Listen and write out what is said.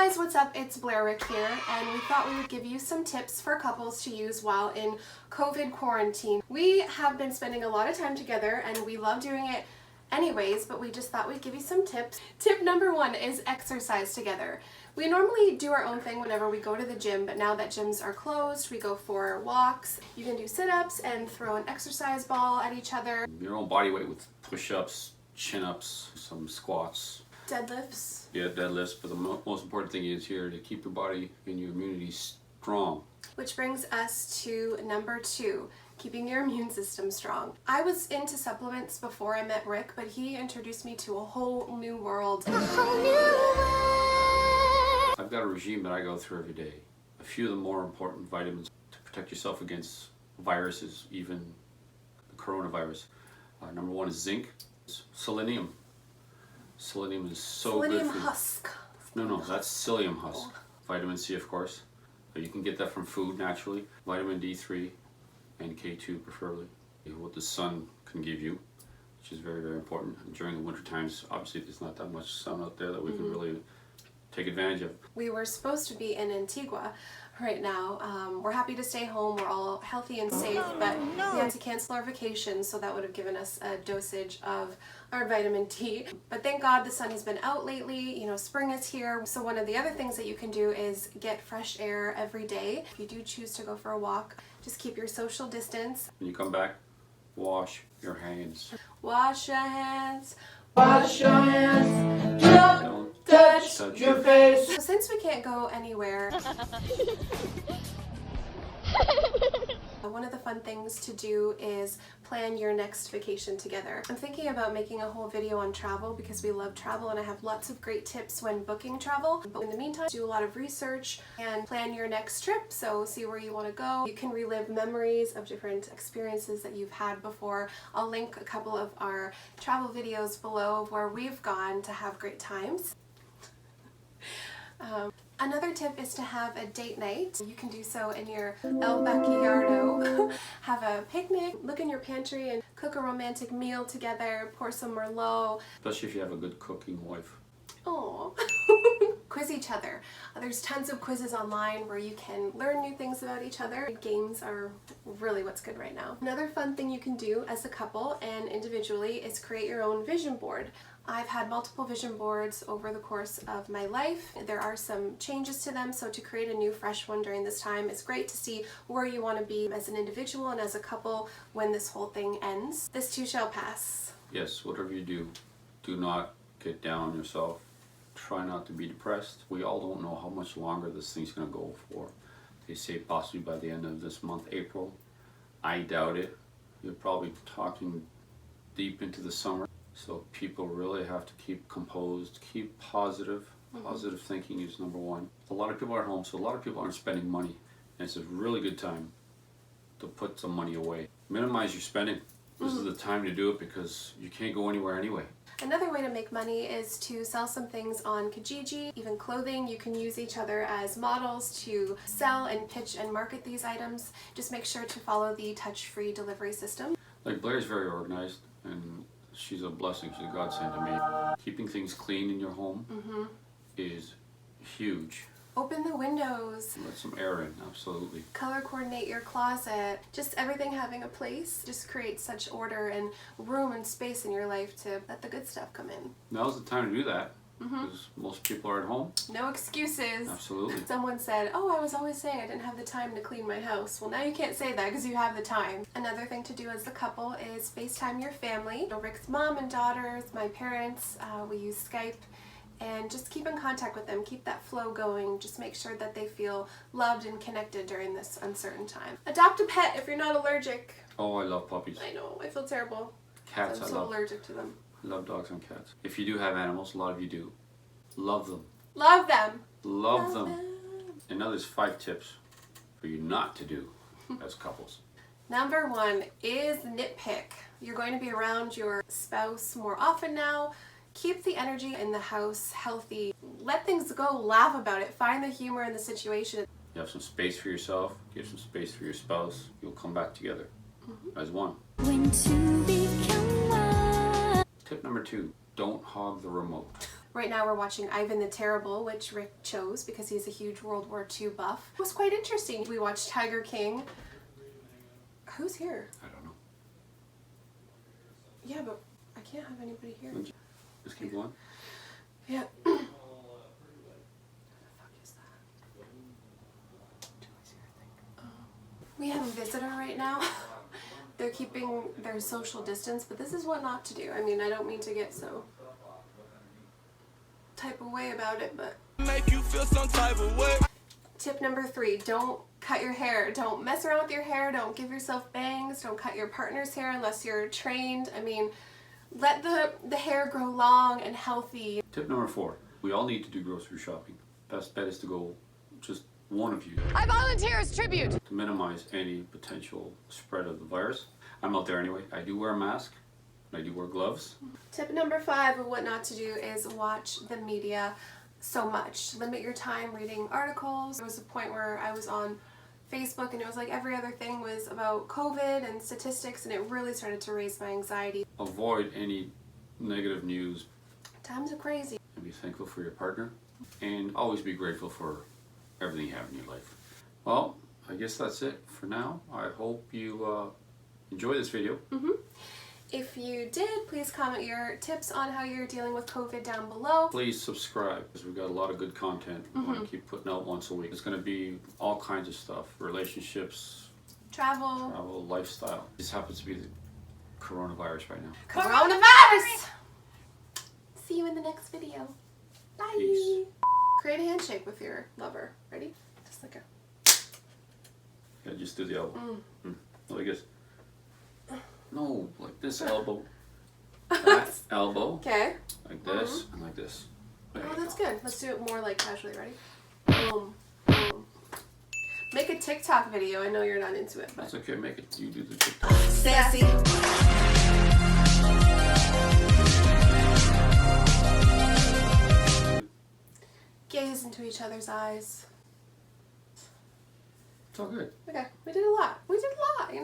guys, what's up? It's Blair Rick here, and we thought we would give you some tips for couples to use while in COVID quarantine. We have been spending a lot of time together and we love doing it anyways, but we just thought we'd give you some tips. Tip number one is exercise together. We normally do our own thing whenever we go to the gym, but now that gyms are closed, we go for walks. You can do sit-ups and throw an exercise ball at each other. Your own body weight with push-ups, chin-ups, some squats. Deadlifts. Yeah, deadlifts, but the most important thing is here to keep your body and your immunity strong. Which brings us to number two, keeping your immune system strong. I was into supplements before I met Rick, but he introduced me to a whole new world. I've got a regime that I go through every day. A few of the more important vitamins to protect yourself against viruses, even the coronavirus. Number one is zinc, selenium. Selenium is so good for... Selenium husk. No, that's psyllium husk. Vitamin C, of course. You can get that from food naturally. Vitamin D3 and K2 preferably. What the sun can give you, which is very, very important. During the winter times, obviously there's not that much sun out there that we can really take advantage of. We were supposed to be in Antigua right now. We're happy to stay home. We're all healthy and safe, but we had to cancel our vacation, so that would have given us a dosage of our vitamin D. But thank God the sun has been out lately. You know, spring is here. So one of the other things that you can do is get fresh air every day. If you do choose to go for a walk, just keep your social distance. When you come back, wash your hands. Wash your hands. Wash your hands. Don't touch your face. So since we can't go anywhere, one of the fun things to do is plan your next vacation together. I'm thinking about making a whole video on travel because we love travel and I have lots of great tips when booking travel. But in the meantime, do a lot of research and plan your next trip. So see where you want to go. You can relive memories of different experiences that you've had before. I'll link a couple of our travel videos below of where we've gone to have great times. Another tip is to have a date night. You can do so in your El Backyardo. Have a picnic, look in your pantry and cook a romantic meal together, pour some Merlot. Especially if you have a good cooking wife. Oh. Quiz each other. There's tons of quizzes online where you can learn new things about each other. Games are really what's good right now. Another fun thing you can do as a couple and individually is create your own vision board. I've had multiple vision boards over the course of my life. There are some changes to them, so to create a new fresh one during this time is great to see where you want to be as an individual and as a couple when this whole thing ends. This too shall pass. Yes, whatever you do not get down on yourself. Try not to be depressed. We all don't know how much longer this thing's going to go for. They say possibly by the end of this month, April. I doubt it. You're probably talking deep into the summer. So people really have to keep composed, keep positive. Positive thinking is number one. A lot of people are at home, so a lot of people aren't spending money. And it's a really good time to put some money away. Minimize your spending. This is the time to do it because you can't go anywhere anyway. Another way to make money is to sell some things on Kijiji, even clothing. You can use each other as models to sell and pitch and market these items. Just make sure to follow the touch-free delivery system. Like Blair's very organized and she's a blessing. She's a godsend to me. Keeping things clean in your home is huge. Open the windows. Let some air in, absolutely. Color coordinate your closet. Just everything having a place just creates such order and room and space in your life to let the good stuff come in. Now's the time to do that because most people are at home. No excuses. Absolutely. Someone said, oh, I was always saying I didn't have the time to clean my house. Well, now you can't say that because you have the time. Another thing to do as a couple is FaceTime your family. Rick's mom and daughters, my parents, we use Skype. And just keep in contact with them, keep that flow going, just make sure that they feel loved and connected during this uncertain time. Adopt a pet if you're not allergic. Oh, I love puppies. I know, I feel terrible. Cats, I'm so allergic to them. I love dogs and cats. If you do have animals, a lot of you do, love them. Love them. Love them. And now there's 5 tips for you not to do as couples. Number 1 is nitpick. You're going to be around your spouse more often now. Keep the energy in the house healthy. Let things go, laugh about it, find the humor in the situation. You have some space for yourself, give some space for your spouse. You'll come back together as one. When two become one. Tip number 2, don't hog the remote. Right now we're watching Ivan the Terrible, which Rick chose because he's a huge World War II buff. It was quite interesting. We watched Tiger King. Who's here? I don't know. Yeah, but I can't have anybody here. Just keep going. Yeah. We have a visitor right now. They're keeping their social distance, but this is what not to do. I mean, I don't mean to get so type of way about it, but Make you feel some type of way. tip number 3, don't cut your hair. Don't mess around with your hair. Don't give yourself bangs. Don't cut your partner's hair unless you're trained. I mean, let the hair grow long and healthy. Tip number 4. We all need to do grocery shopping. Best bet is to go just one of you I volunteer as tribute. to minimize any potential spread of the virus. I'm out there anyway. I do wear a mask. I do wear gloves. Tip number 5 of what not to do is watch the media so much. Limit your time reading articles. There was a point where I was on Facebook and it was like every other thing was about COVID and statistics, and it really started to raise my anxiety. Avoid any negative news Times are crazy. and be thankful for your partner. And always be grateful for everything you have in your life. Well, I guess that's it for now. I hope you enjoy this video. If you did, please comment your tips on how you're dealing with COVID down below. Please subscribe because we've got a lot of good content. We want to keep putting out once a week. It's going to be all kinds of stuff. Relationships, Travel. lifestyle. This happens to be the coronavirus right now. Coronavirus! See you in the next video. Bye. Peace. Create a handshake with your lover. Ready? Just like a... Yeah, just do the elbow. Like this. No, like this elbow. That elbow. Okay. Like this and like this. There Oh, you that's go. good. Let's do it more like casually. Ready? Boom. Boom. Make a TikTok video. I know you're not into it, but... That's okay, make it. You do the TikTok. Sassy. Gaze into each other's eyes. It's all good. Okay, we did a lot. We did a lot, you know?